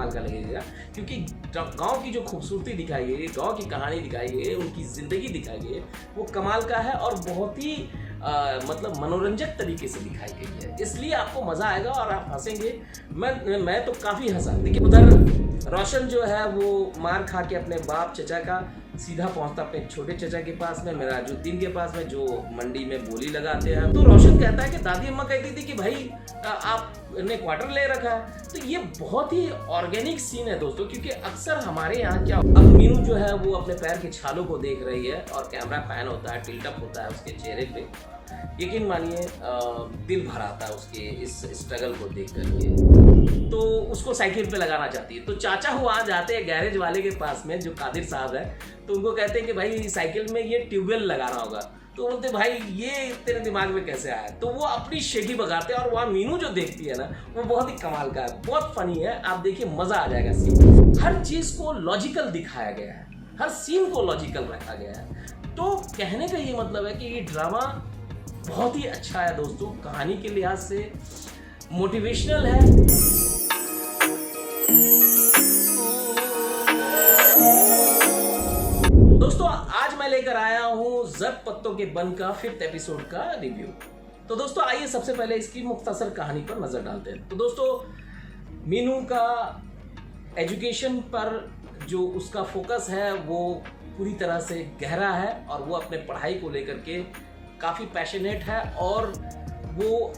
कमाल का लगेगा, क्योंकि गांव की जो खूबसूरती दिखाई गई है, गांव की कहानी दिखाई गई है, उनकी ज़िंदगी दिखाई गई है, वो कमाल का है और बहुत ही मतलब मनोरंजक तरीके से दिखाई गई है। इसलिए आपको मज़ा आएगा और आप हंसेंगे। मैं तो काफ़ी हंसा। देखिए, उधर रोशन जो है वो मार खा के अपने बाप चचा का सीधा पहुंचता अपने छोटे चचा के पास में, मिराजुद्दीन के पास में, जो मंडी में बोली लगाते हैं। तो रोशन कहता है कि दादी अम्मा कहती थी कि भाई आपने क्वार्टर ले रखा है। तो ये बहुत ही ऑर्गेनिक सीन है दोस्तों, क्योंकि अक्सर हमारे यहाँ क्या, अब मीनू जो है वो अपने पैर के छालों को देख रही है और कैमरा पैन होता है, टिल्टअप होता है उसके चेहरे पे। यकीन मानिए दिल भर आता है उसके इस स्ट्रगल को देख करके। तो उसको साइकिल पे लगाना चाहती है। तो चाचा वहाँ जाते हैं गैरेज वाले के पास में, जो कादिर साहब है। तो उनको कहते हैं कि भाई साइकिल में ये ट्यूबवेल लगाना होगा। तो बोलते भाई ये तेरे दिमाग में कैसे आया। तो वो अपनी शेखी बगाते हैं और वहाँ मीनू जो देखती है ना, वो बहुत ही कमाल का है, बहुत फनी है। आप देखिए, मज़ा आ जाएगा सीन। हर चीज़ को लॉजिकल दिखाया गया है, हर सीन को लॉजिकल रखा गया है। तो कहने का ये मतलब है कि ये ड्रामा बहुत ही अच्छा है दोस्तों, कहानी के लिहाज से मोटिवेशनल है। दोस्तों, आज मैं लेकर आया हूं जद पत्तों के बन का 5th एपिसोड का रिव्यू। तो दोस्तों आइए सबसे पहले इसकी मुख्तसर कहानी पर नजर डालते हैं। तो दोस्तों, मीनू का एजुकेशन पर जो उसका फोकस है वो पूरी तरह से गहरा है और वो अपने पढ़ाई को लेकर के काफ़ी पैशनेट है और वो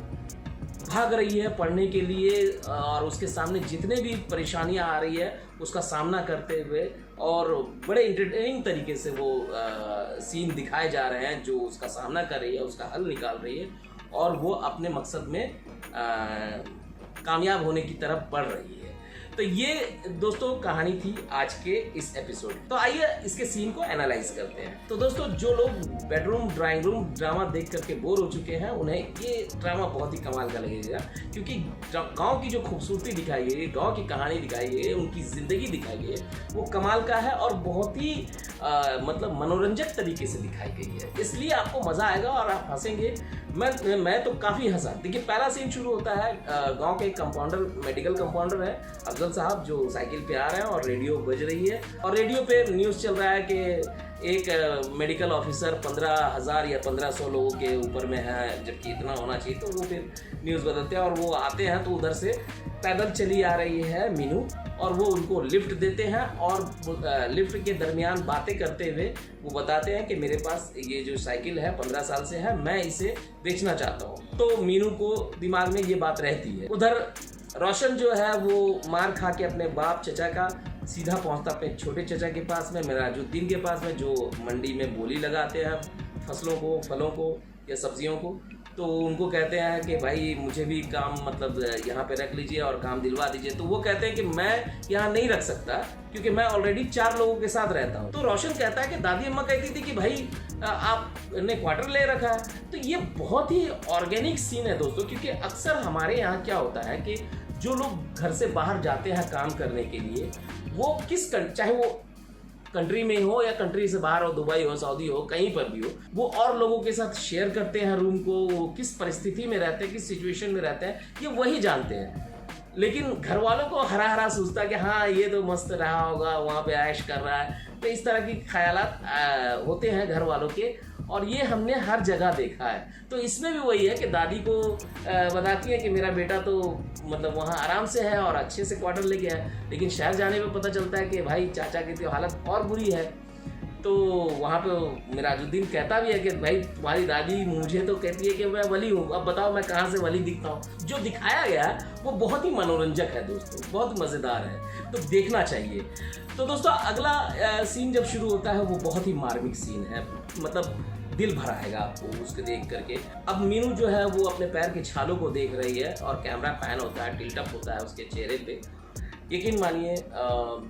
भाग रही है पढ़ने के लिए। और उसके सामने जितने भी परेशानियां आ रही है उसका सामना करते हुए, और बड़े इंटरटेनिंग तरीके से वो सीन दिखाए जा रहे हैं जो उसका सामना कर रही है, उसका हल निकाल रही है और वो अपने मकसद में कामयाब होने की तरफ बढ़ रही है। तो ये दोस्तों कहानी थी आज के इस एपिसोड। तो आइए इसके सीन को एनालाइज करते हैं। तो दोस्तों, जो लोग बेडरूम ड्राइंग रूम ड्रामा देख करके बोर हो चुके हैं, उन्हें ये ड्रामा बहुत ही कमाल का लगेगा, क्योंकि गांव की जो खूबसूरती दिखाई गई है, गांव की कहानी दिखाई गई है, उनकी ज़िंदगी दिखाई गई है, वो कमाल का है और बहुत ही मतलब मनोरंजक तरीके से दिखाई गई है। इसलिए आपको मज़ा आएगा और आप हंसेंगे। मैं तो काफ़ी हंसा। देखिए, पहला सीन शुरू होता है, गांव के एक कंपाउंडर, मेडिकल कंपाउंडर है अफजल साहब, जो साइकिल पे आ रहे हैं और रेडियो बज रही है और रेडियो पे न्यूज़ चल रहा है कि एक मेडिकल ऑफिसर 15,000 या 1500 लोगों के ऊपर में है, जबकि इतना होना चाहिए। तो वो फिर न्यूज़ बदलते हैं और वो आते हैं। तो उधर से पैदल चली आ रही है मीनू और वो उनको लिफ्ट देते हैं और लिफ्ट के दरमियान बातें करते हुए वो बताते हैं कि मेरे पास ये जो साइकिल है 15 साल से है, मैं इसे बेचना चाहता हूँ। तो मीनू को दिमाग में ये बात रहती है। उधर रोशन जो है वो मार खा के अपने बाप चचा का सीधा पहुंचता अपने छोटे चचा के पास में, मिराजुद्दीन के पास में, जो मंडी में बोली लगाते हैं फसलों को, फलों को या सब्जियों को। तो उनको कहते हैं कि भाई मुझे भी काम, मतलब यहाँ पे रख लीजिए और काम दिलवा दीजिए। तो वो कहते हैं कि मैं यहाँ नहीं रख सकता क्योंकि मैं ऑलरेडी 4 लोगों के साथ रहता हूँ। तो रोशन कहता है कि दादी अम्मा कहती थी कि भाई आपने क्वार्टर ले रखा है। तो ये बहुत ही ऑर्गेनिक सीन है दोस्तों, क्योंकि अक्सर हमारे यहाँ क्या होता है कि जो लोग घर से बाहर जाते हैं काम करने के लिए, वो चाहे वो कंट्री में हो या कंट्री से बाहर हो, दुबई हो, सऊदी हो, कहीं पर भी हो, वो और लोगों के साथ शेयर करते हैं रूम को। वो किस परिस्थिति में रहते हैं, किस सिचुएशन में रहते हैं, ये वही जानते हैं। लेकिन घर वालों को हरा हरा सोचता है कि हाँ ये तो मस्त रहा होगा, वहाँ पे ऐश कर रहा है। तो इस तरह की ख्यालात होते हैं घर वालों के, और ये हमने हर जगह देखा है। तो इसमें भी वही है कि दादी को बताती है कि मेरा बेटा तो मतलब वहाँ आराम से है और अच्छे से क्वार्टर ले गया है, लेकिन शहर जाने पे पता चलता है कि भाई चाचा की तो हालत और बुरी है। तो वहाँ पे मिराजुद्दीन कहता भी है कि भाई तुम्हारी दादी मुझे तो कहती है कि मैं वली हूँ, अब बताओ मैं कहाँ से वली दिखता हूँ। जो दिखाया गया है वो बहुत ही मनोरंजक है दोस्तों, बहुत मज़ेदार है, तो देखना चाहिए। तो दोस्तों, अगला सीन जब शुरू होता है वो बहुत ही मार्मिक सीन है, मतलब दिल भर आएगा आपको उसके देख करके। अब मीनू जो है वो अपने पैर के छालों को देख रही है और कैमरा पैन होता है, टिल्टअप होता है उसके चेहरे पे। यकीन मानिए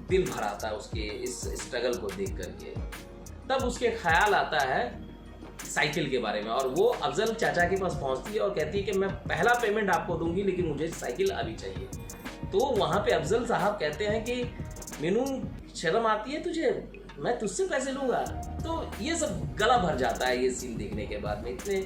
दिल भर आता है उसके इस स्ट्रगल को देख करके। तब उसके ख्याल आता है साइकिल के बारे में और वो अफजल चाचा के पास पहुंचती है और कहती है कि मैं पहला पेमेंट आपको दूंगी, लेकिन मुझे साइकिल अभी चाहिए। तो वहाँ पे अफजल साहब कहते हैं कि मीनू शर्म आती है तुझे, मैं तुझसे पैसे लूँगा। तो ये सब गला भर जाता है ये सीन देखने के बाद में। इतने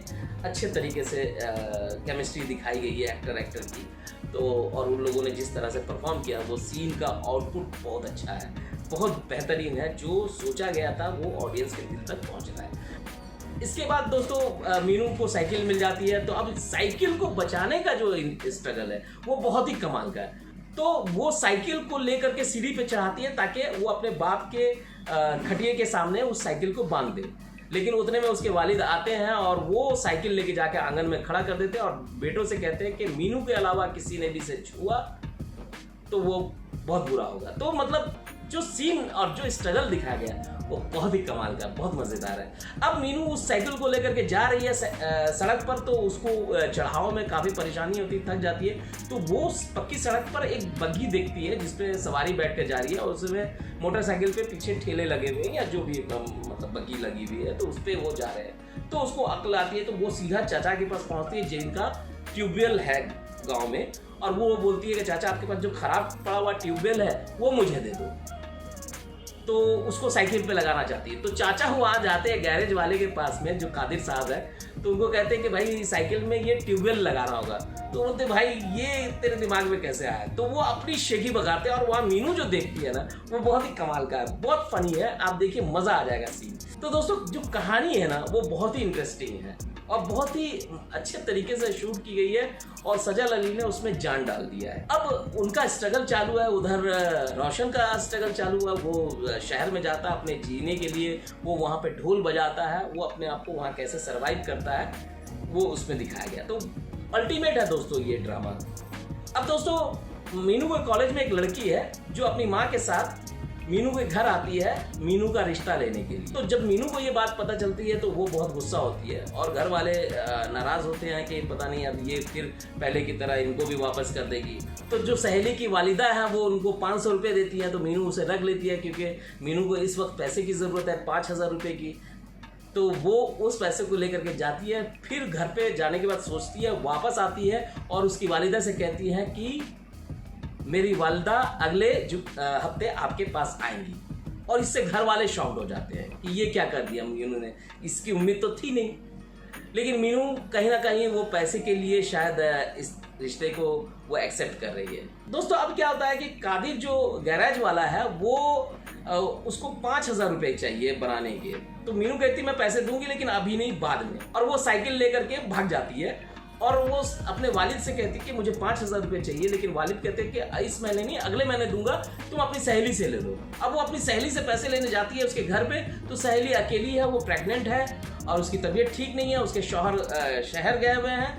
अच्छे तरीके से केमिस्ट्री दिखाई गई है एक्टर की, तो और उन लोगों ने जिस तरह से परफॉर्म किया, वो सीन का आउटपुट बहुत अच्छा है, बहुत बेहतरीन है। जो सोचा गया था वो ऑडियंस के दिल तक पहुंच रहा है। इसके बाद दोस्तों मीनू को साइकिल मिल जाती है, तो अब साइकिल को बचाने का जो स्ट्रगल है वो बहुत ही कमाल का है। तो वो साइकिल को लेकर के सीढ़ी पे चढ़ाती है ताकि वो अपने बाप के खटिए के सामने उस साइकिल को बांध दे, लेकिन उतने में उसके वालिद आते हैं और वो साइकिल लेके जाके आंगन में खड़ा कर देते हैं और बेटों से कहते हैं कि मीनू के अलावा किसी ने भी इसे छुआ तो वो बहुत बुरा होगा। तो मतलब जो सीन और जो स्ट्रगल दिखाया गया वो बहुत ही कमाल का, बहुत मज़ेदार है। अब मीनू उस साइकिल को लेकर के जा रही है सड़क पर, तो उसको चढ़ाव में काफ़ी परेशानी होती है, थक जाती है। तो वो पक्की सड़क पर एक बग्गी देखती है जिसपे सवारी बैठ कर जा रही है और उसमें मोटरसाइकिल पे पीछे ठेले लगे हुए हैं या जो भी मतलब बग्गी लगी हुई है, तो उस पर वो जा रहे हैं। तो उसको अक्ल आती है, तो वो सीधा चाचा के पास पहुँचती है जिनका ट्यूबवेल है गाँव में, और वो बोलती है कि चाचा आपके पास जो खराब पड़ा हुआ ट्यूबवेल है वो मुझे दे दो। तो उसको साइकिल पे लगाना चाहती है। तो चाचा वहाँ जाते हैं गैरेज वाले के पास में जो कादिर साहब है, तो उनको कहते हैं कि भाई साइकिल में ये ट्यूबवेल लगाना होगा। तो बोलते भाई ये तेरे दिमाग में कैसे आया? तो वो अपनी शेखी बगाते हैं और वहाँ मीनू जो देखती है ना वो बहुत ही कमाल का है, बहुत फनी है, आप देखिए मज़ा आ जाएगा सीन। तो दोस्तों जो कहानी है ना वो बहुत ही इंटरेस्टिंग है और बहुत ही अच्छे तरीके से शूट की गई है और सजल अली ने उसमें जान डाल दिया है। अब उनका स्ट्रगल चालू है, उधर रोशन का स्ट्रगल चालू है। वो शहर में जाता है अपने जीने के लिए, वो वहाँ पे ढोल बजाता है, वो अपने आप को वहाँ कैसे सरवाइव करता है वो उसमें दिखाया गया। तो अल्टीमेट है दोस्तों ये ड्रामा। अब दोस्तों मीनू के कॉलेज में एक लड़की है जो अपनी माँ के साथ मीनू के घर आती है मीनू का रिश्ता लेने के लिए। तो जब मीनू को ये बात पता चलती है तो वो बहुत गुस्सा होती है और घर वाले नाराज़ होते हैं कि पता नहीं अब ये फिर पहले की तरह इनको भी वापस कर देगी। तो जो सहेली की वालिदा है वो उनको 500 रुपये देती है, तो मीनू उसे रख लेती है क्योंकि मीनू को इस वक्त पैसे की ज़रूरत है 5000 रुपये की। तो वो उस पैसे को लेकर के जाती है, फिर घर पे जाने के बाद सोचती है, वापस आती है और उसकी वालिदा से कहती है कि मेरी वालिदा अगले हफ्ते आपके पास आएंगी। और इससे घर वाले शॉक्ड हो जाते हैं कि ये क्या कर दिया मीनू ने, इसकी उम्मीद तो थी नहीं। लेकिन मीनू कहीं ना कहीं वो पैसे के लिए शायद इस रिश्ते को वो एक्सेप्ट कर रही है। दोस्तों अब क्या होता है कि कादिर जो गैराज वाला है वो उसको 5000 रुपये चाहिए बनाने के। तो मीनू कहती मैं पैसे दूंगी लेकिन अभी नहीं, बाद में। और वो साइकिल लेकर के भाग जाती है और वो अपने वालिद से कहती कि मुझे 5000 रुपये चाहिए, लेकिन वालिद कहते हैं कि इस महीने नहीं अगले महीने दूंगा, तुम अपनी सहेली से ले लो। अब वो अपनी सहेली से पैसे लेने जाती है उसके घर पे, तो सहेली अकेली है, वो प्रेग्नेंट है और उसकी तबीयत ठीक नहीं है, उसके शौहर शहर गए हुए हैं,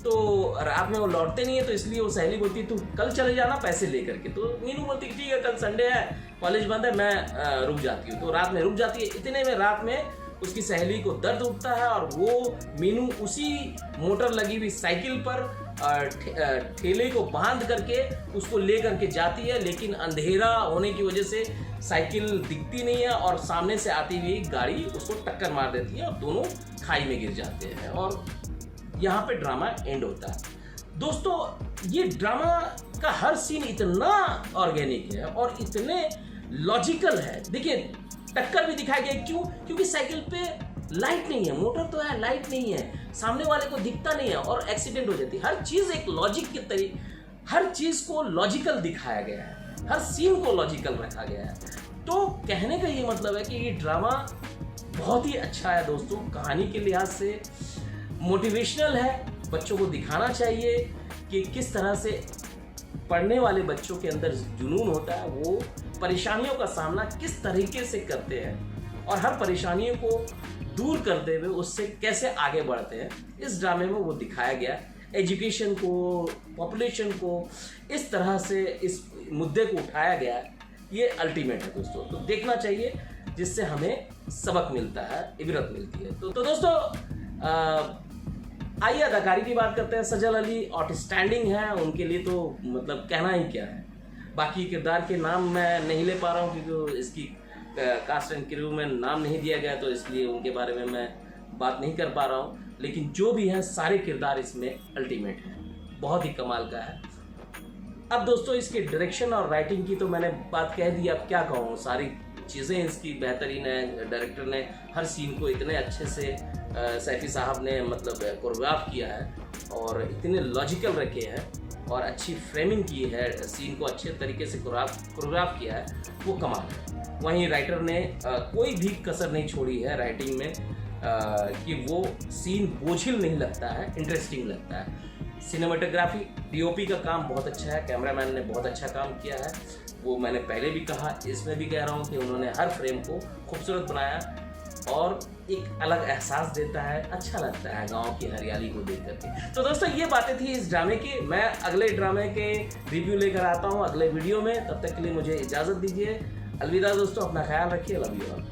तो रात में वो लौटते नहीं है, तो इसलिए वो सहेली बोलती है तू कल चले जाना पैसे लेकर के। तो मीनू बोलती है ठीक है कल संडे है, कॉलेज बंद है, मैं रुक जाती हूँ। तो रात में रुक जाती है। इतने में रात में उसकी सहेली को दर्द उठता है और वो मीनू उसी मोटर लगी हुई साइकिल पर ठेले को बांध करके उसको ले करके जाती है, लेकिन अंधेरा होने की वजह से साइकिल दिखती नहीं है और सामने से आती हुई गाड़ी उसको टक्कर मार देती है और दोनों खाई में गिर जाते हैं और यहाँ पे ड्रामा एंड होता है। दोस्तों ये ड्रामा का हर सीन इतना ऑर्गेनिक है और इतने लॉजिकल है। देखिए टक्कर भी दिखाई गई, क्यों? क्योंकि साइकिल पे लाइट नहीं है, मोटर तो है लाइट नहीं है, सामने वाले को दिखता नहीं है और एक्सीडेंट हो जाती है। हर चीज़ एक लॉजिक के तरीके, हर चीज़ को लॉजिकल दिखाया गया है, हर सीन को लॉजिकल रखा गया है। तो कहने का ये मतलब है कि ये ड्रामा बहुत ही अच्छा है दोस्तों, कहानी के लिहाज से मोटिवेशनल है, बच्चों को दिखाना चाहिए कि किस तरह से पढ़ने वाले बच्चों के अंदर जुनून होता है, वो परेशानियों का सामना किस तरीके से करते हैं और हर परेशानियों को दूर करते हुए उससे कैसे आगे बढ़ते हैं, इस ड्रामे में वो दिखाया गया। एजुकेशन को, पॉपुलेशन को इस तरह से इस मुद्दे को उठाया गया, ये अल्टीमेट है दोस्तों। तो देखना चाहिए जिससे हमें सबक मिलता है, इबरत मिलती है। तो दोस्तों आइए अदाकारी की बात करते हैं। सजल अली आउटस्टैंडिंग है, उनके लिए तो मतलब कहना ही क्या है। बाकी किरदार के नाम मैं नहीं ले पा रहा हूँ क्योंकि इसकी कास्ट एंड क्रू में नाम नहीं दिया गया, तो इसलिए उनके बारे में मैं बात नहीं कर पा रहा हूँ। लेकिन जो भी है सारे किरदार इसमें अल्टीमेट हैं, बहुत ही कमाल का है। अब दोस्तों इसके डायरेक्शन और राइटिंग की तो मैंने बात कह दी, अब क्या कहूँ, सारी चीज़ें इसकी बेहतरीन है। डायरेक्टर ने हर सीन को इतने अच्छे से सैफी साहब ने मतलब कोरियोग्राफ किया है और इतने लॉजिकल रखे हैं और अच्छी फ्रेमिंग की है, सीन को अच्छे तरीके से कोरियोग्राफ किया है, वो कमाल है। वहीं राइटर ने कोई भी कसर नहीं छोड़ी है राइटिंग में कि वो सीन बोझिल नहीं लगता है, इंटरेस्टिंग लगता है। सिनेमाटोग्राफी डीओपी का काम बहुत अच्छा है, कैमरामैन ने बहुत अच्छा काम किया है। वो मैंने पहले भी कहा, इसमें भी कह रहा हूँ कि उन्होंने हर फ्रेम को खूबसूरत बनाया और एक अलग एहसास देता है, अच्छा लगता है गांव की हरियाली को देख करके। तो दोस्तों ये बातें थी इस ड्रामे की। मैं अगले ड्रामे के रिव्यू लेकर आता हूँ अगले वीडियो में। तब तक के लिए मुझे इजाज़त दीजिए। अलविदा दोस्तों, अपना ख्याल रखिए। Love you all.